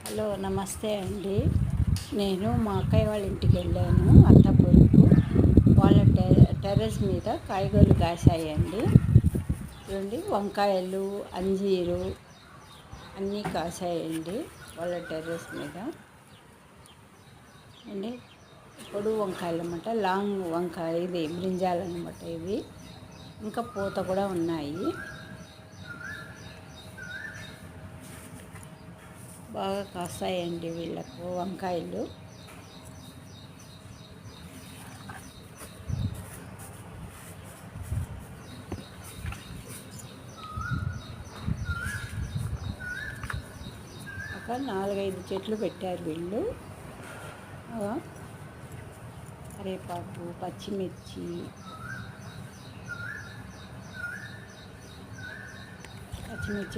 Hello నమస్తే అండి. నేను మా అక్కయ్య వాళ్ళ ఇంటికి వెళ్ళాను అత్తాపూర్కు. వాళ్ళ టెర్రస్ మీద కాయగూరలు కాసాయండి. చూడండి, వంకాయలు, అంజీరు అన్నీ కాసాయండి వాళ్ళ టెర్రస్ మీద అండి. పొడుగు వంకాయలు అన్నమాట, లాంగ్ వంకాయ, ఇది బ్రింజాల్ అనమాట. ఇవి ఇంకా పూత కూడా ఉన్నాయి. బాగా కాస్తాయండి వీళ్ళకు వంకాయలు. ఒక 4-5 చెట్లు పెట్టారు వీళ్ళు. కరివేపాకు, పచ్చిమిర్చి,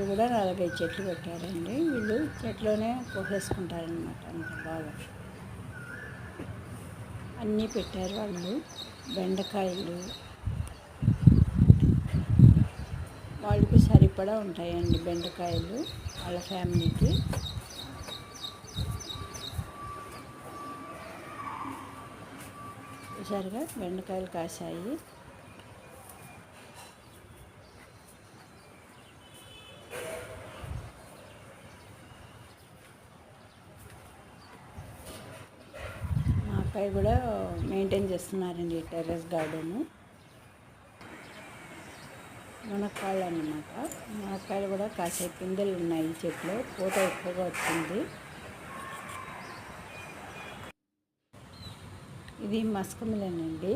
కూడా 4-5 చెట్లు పెట్టారండి. వీళ్ళు చెట్లోనే కోసేసుకుంటారనమాట. అంత బాగా అన్నీ పెట్టారు వాళ్ళు. బెండకాయలు వాళ్ళకి సరిపడా ఉంటాయండి బెండకాయలు వాళ్ళ ఫ్యామిలీకి. చూసారుగా, బెండకాయలు కాసాయి. మా అక్కయ్య కూడా మెయింటైన్ చేస్తున్నారండి టెర్రస్ గార్డెను. మునక్కాయలు అన్నమాట. మునక్కాయలు కూడా కాసే పిందెలు ఉన్నాయి. చెట్లు పూత ఎక్కువగా వచ్చింది. ఇది మస్కమిలనండి.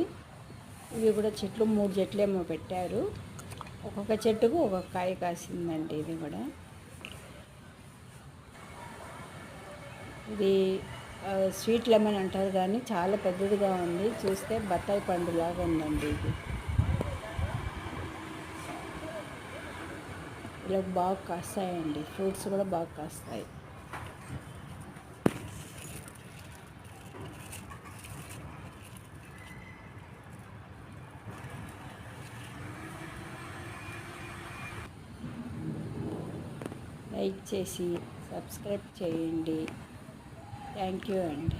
ఇవి కూడా చెట్లు 3 చెట్లు ఏమో పెట్టారు. ఒక్కొక్క చెట్టుకు ఒక్కొక్క కాయ కాసిందండి. ఇది కూడా ఇది స్వీట్ లెమన్ అంటారు, కానీ చాలా పెద్దదిగా ఉంది. చూస్తే బత్తాయి పండులాగా ఉందండి. ఇది ఇలా బాగా కాస్తాయండి. ఫ్రూట్స్ కూడా బాగా కాస్తాయి. లైక్ చేసి సబ్స్క్రైబ్ చేయండి. థ్యాంక్ యూ అండి.